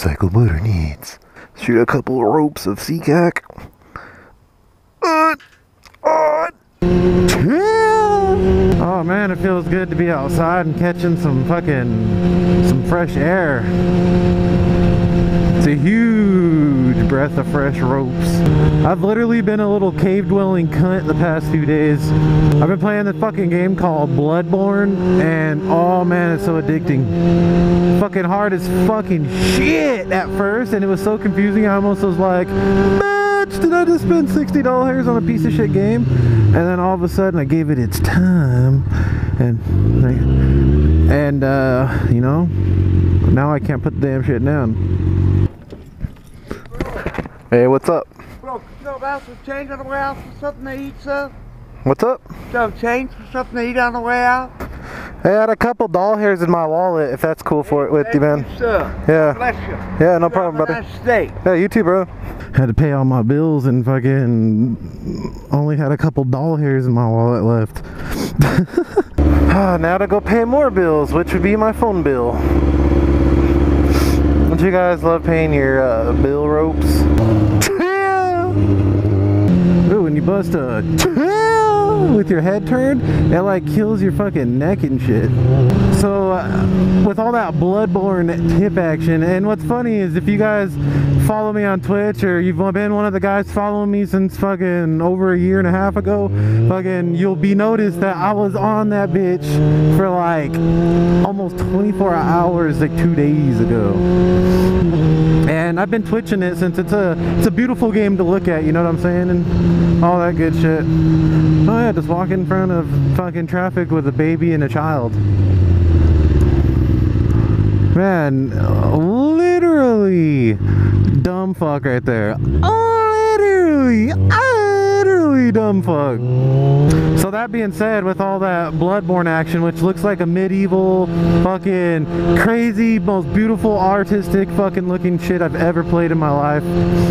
motorcycle motor needs. Shoot a couple of ropes of CHEAH. Oh man, it feels good to be outside and catching some fresh air. It's a huge breath of fresh ropes. I've literally been a little cave-dwelling cunt the past few days. I've been playing this fucking game called Bloodborne, and oh man, it's so addicting. Fucking hard as fucking shit at first, and it was so confusing. I almost was like, bitch, did I just spend $60 on a piece of shit game? And then all of a sudden I gave it its time, and you know, now I can't put the damn shit down. Hey, what's up? Bro, you know about some change on the way out for something to eat, sir? What's up? Some change for something to eat on the way out? Hey, I had a couple doll hairs in my wallet, if that's cool for it with you, man. Thank you, sir. Yeah. Bless you. Yeah, no problem, buddy. Have a nice day. Yeah, you too, bro. Had to pay all my bills and fucking only had a couple doll hairs in my wallet left. Now to go pay more bills, which would be my phone bill. Don't you guys love paying your bill ropes? Ooh, when you bust a with your head turned, it like kills your fucking neck and shit. So with all that Bloodborne tip action, and what's funny is if you guys follow me on Twitch, or you've been one of the guys following me since fucking over a year and a half ago, fucking you'll be noticed that I was on that bitch for like almost 24 hours like 2 days ago. And I've been twitching it since it's a beautiful game to look at, you know what I'm saying, and all that good shit. Oh yeah, just walk in front of fucking traffic with a baby and a child. Man, literally dumb fuck right there. Literally dumb fuck. So that being said, with all that Bloodborne action, which looks like a medieval fucking crazy, most beautiful, artistic fucking looking shit I've ever played in my life.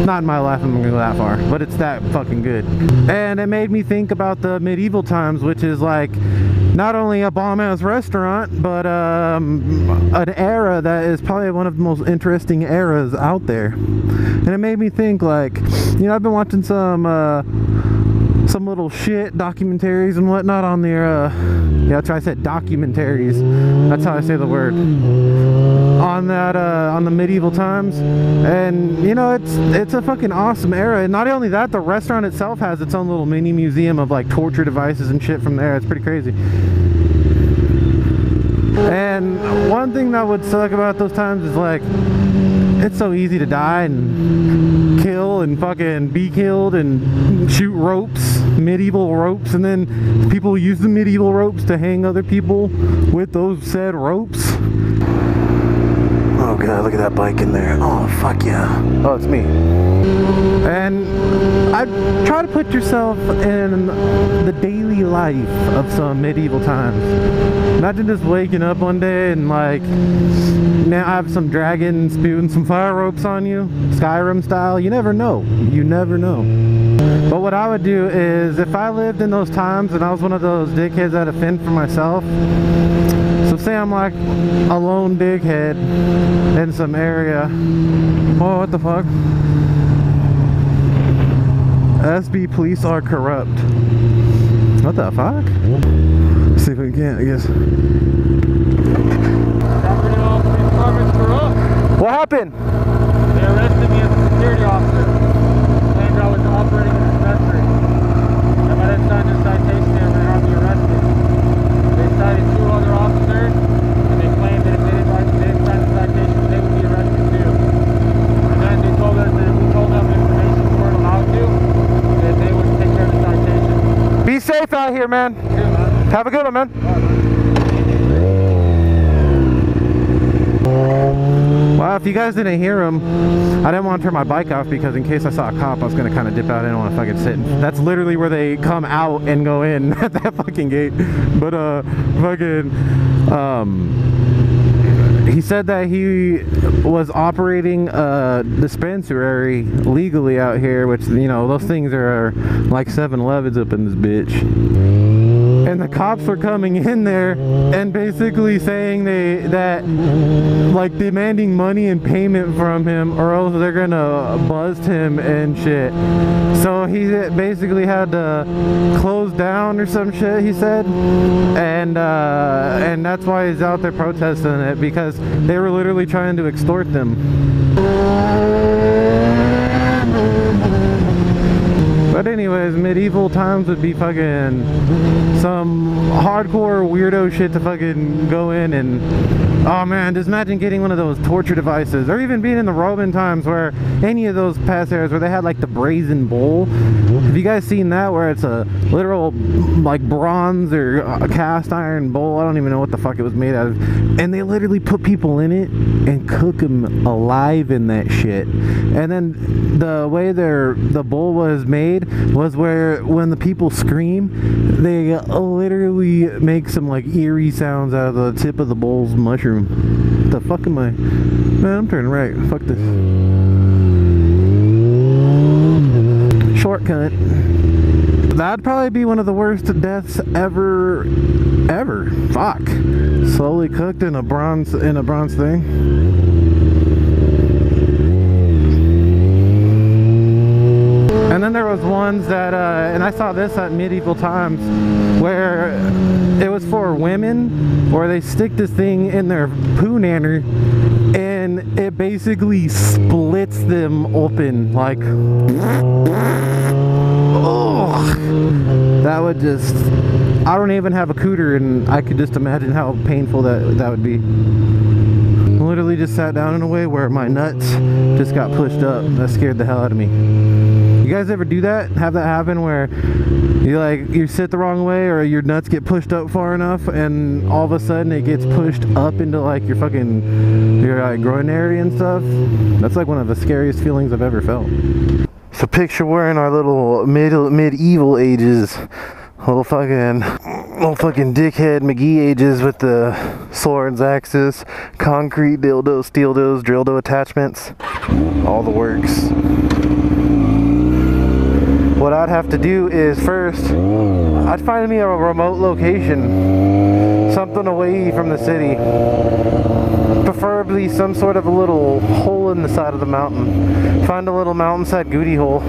Not in my life, I'm gonna go that far, but it's that fucking good. And it made me think about the medieval times, which is like not only a bomb-ass restaurant, but an era that is probably one of the most interesting eras out there. And it made me think, like, you know, I've been watching some little shit documentaries and whatnot on their yeah, that's why I said documentaries, that's how I say the word, on that on the medieval times. And you know, it's a fucking awesome era. And not only that, the restaurant itself has its own little mini museum of like torture devices and shit from there. It's pretty crazy. And one thing that would suck about those times is like, it's so easy to die and kill and fucking be killed and shoot ropes, medieval ropes, and then people use the medieval ropes to hang other people with those said ropes. Oh god, look at that bike in there. Oh fuck yeah. Oh, it's me. And I try to put yourself in the daily life of some medieval times. Imagine just waking up one day and like, now I have some dragon spewing some fire ropes on you, Skyrim style. You never know. You never know. But what I would do is, if I lived in those times and I was one of those dickheads that fend for myself, so say I'm like a lone dickhead in some area. Oh, what the fuck? SB police are corrupt. What the fuck? Let's see if we can, I guess. What happened? They arrested me as a security officer. Claimed I was operating a dispensary. If I didn't sign this citation, they were going to have me arrested. They cited 2 other officers, and they claimed that if they didn't sign the citation, they would be arrested too. And then they told us that if we told them information we weren't allowed to, that they would take care of the citation. Be safe out here, man. Yeah, man. Have a good one, man. Well, if you guys didn't hear him, I didn't want to turn my bike off because in case I saw a cop, I was going to kind of dip out. I didn't want to fucking sit. That's literally where they come out and go in at that fucking gate. But he said that he was operating a dispensary legally out here, which, you know, those things are like 7-Elevens up in this bitch. and the cops were coming in there and basically saying that like demanding money and payment from him, or else they're gonna bust him and shit. So he basically had to close down or some shit, he said, and that's why he's out there protesting it, because they were literally trying to extort them. But anyways, medieval times would be fucking some hardcore weirdo shit to fucking go in and, oh man, just imagine getting one of those torture devices, or even being in the Roman times, where any of those past eras where they had like the brazen bull. Have you guys seen that, where it's a literal like bronze or a cast iron bowl? I don't even know what the fuck it was made out of, and they literally put people in it and cook them alive in that shit. And then the way the bowl was made was where when the people scream, they literally make some like eerie sounds out of the tip of the bowl's mushroom. The fuck am I? Man, I'm turning right. Fuck this. Shortcut. That'd probably be one of the worst deaths ever. Fuck. Slowly cooked in a bronze thing. And then there was ones that, and I saw this at medieval times, where it was for women, where they stick this thing in their poo nanner, and it basically splits them open, like, oh, that would just, I don't even have a cooter, and I could just imagine how painful that would be. Literally just sat down in a way where my nuts just got pushed up. That scared the hell out of me. You guys ever do that? Have that happen where you sit the wrong way, or your nuts get pushed up far enough, and all of a sudden it gets pushed up into like your like groin area and stuff? That's like one of the scariest feelings I've ever felt. So picture we're in our little medieval ages. Little fucking dickhead McGee ages with the swords, axes, concrete dildos, steel dildos, drill dough attachments, all the works. What I'd have to do is first, I'd find me a remote location, something away from the city, preferably some sort of a little hole in the side of the mountain. Find a little mountainside goodie hole,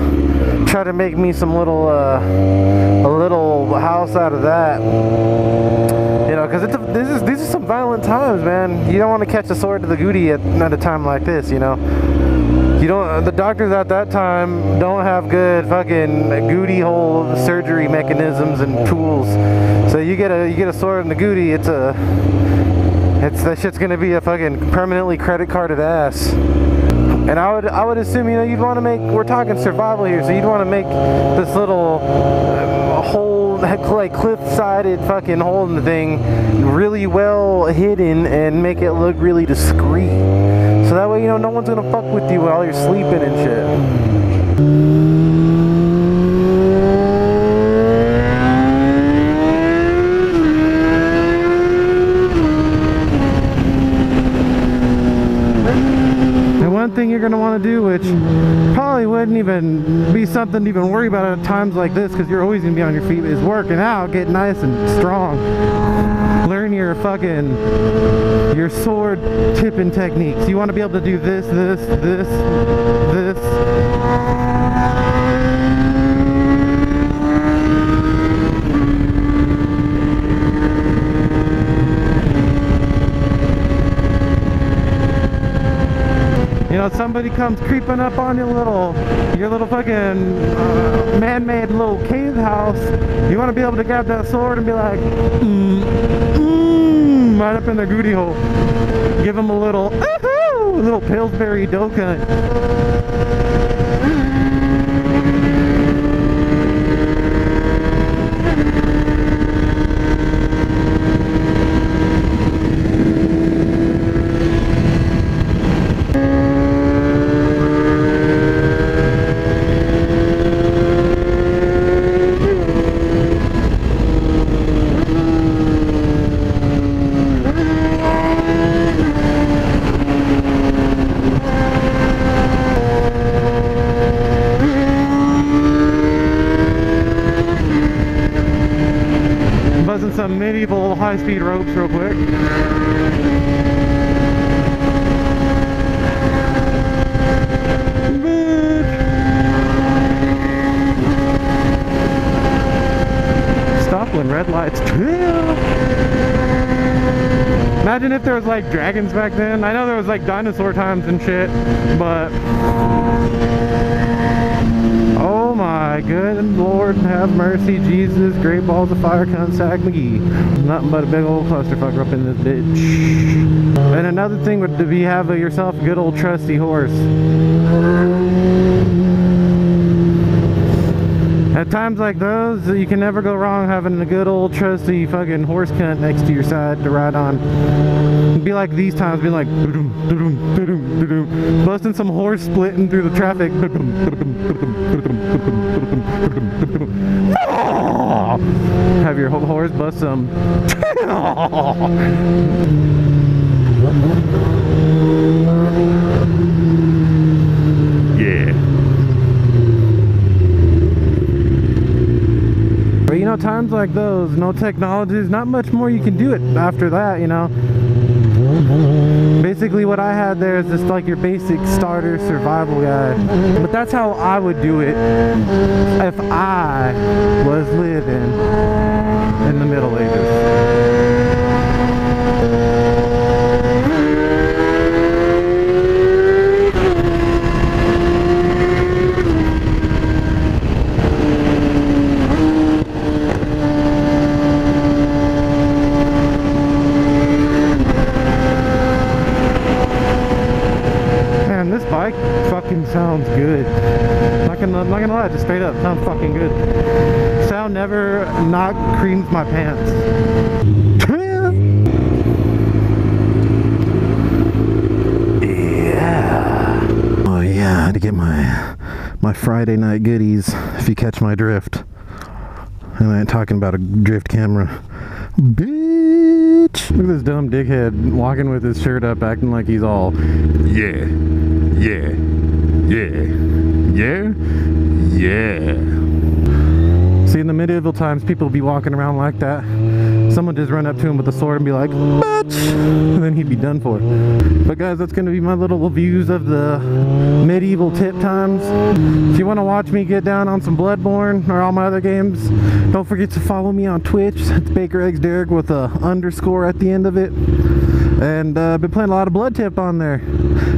try to make me some little a little house out of that, you know, because these are some violent times, man. You don't want to catch a sword to the goodie at a time like this, you know. You don't. The doctors at that time don't have good fucking goodie hole surgery mechanisms and tools. So you get a sword in the goodie, that shit's gonna be a fucking permanently credit carded ass. And I would assume, you know, you'd want to make, we're talking survival here, so you'd want to make this little hole, like cliff-sided fucking hole in the thing, really well hidden and make it look really discreet. So that way, you know, no one's gonna fuck with you while you're sleeping and shit. One thing you're going to want to do, which probably wouldn't even be something to even worry about at times like this, because you're always going to be on your feet, is working out, get nice and strong. Learn your sword tipping techniques. You want to be able to do this. You know, somebody comes creeping up on your little fucking man-made little cave house. You want to be able to grab that sword and be like, right up in their goodie hole. Give them a little Pillsbury dough cut. medieval high-speed ropes real quick. Stop when red lights. Imagine if there was like dragons back then. I know there was like dinosaur times and shit, but oh my good Lord, have mercy, Jesus, great balls of fire, cunt sack McGee. Nothing but a big old clusterfuck up in this bitch. And another thing would be have yourself a good old trusty horse. At times like those, you can never go wrong having a good old trusty fucking horse cunt next to your side to ride on. It'd be like these times, be like busting some horse splitting through the traffic. Have your horse bust some. Yeah. But you know, times like those, no technologies, not much more you can do it after that, you know. Basically what I had there is just like your basic starter survival guide. But that's how I would do it if I was living in the Middle Ages. This bike fucking sounds good. Not gonna lie, just straight up sounds fucking good. Sound never not creams my pants. Yeah. Oh yeah, I had to get my Friday night goodies, if you catch my drift. And I ain't talking about a drift camera. Bitch! Look at this dumb dickhead walking with his shirt up, acting like he's all, yeah. Yeah, yeah, yeah, yeah. See, in the medieval times, people would be walking around like that. Someone just run up to him with a sword and be like, bitch! And then he'd be done for. But guys, that's going to be my little views of the medieval tip times. If you want to watch me get down on some Bloodborne or all my other games, don't forget to follow me on Twitch. It's bakerXderek with a _ at the end of it. And I've been playing a lot of Blood Tip on there.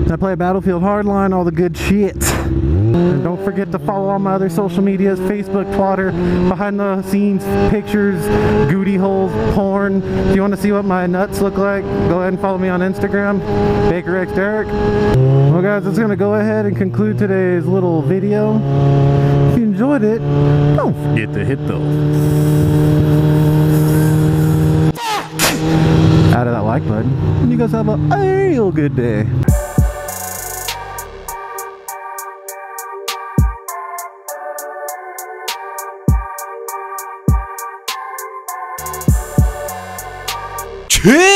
I play Battlefield Hardline, all the good shit. And don't forget to follow all my other social medias, Facebook, Twitter, behind the scenes pictures, goody holes, porn. If you want to see what my nuts look like, go ahead and follow me on Instagram, bakerXderek. Well guys, that's going to go ahead and conclude today's little video. If you enjoyed it, don't forget to hit the out of that like button. And you guys have a real good day. CHEAH!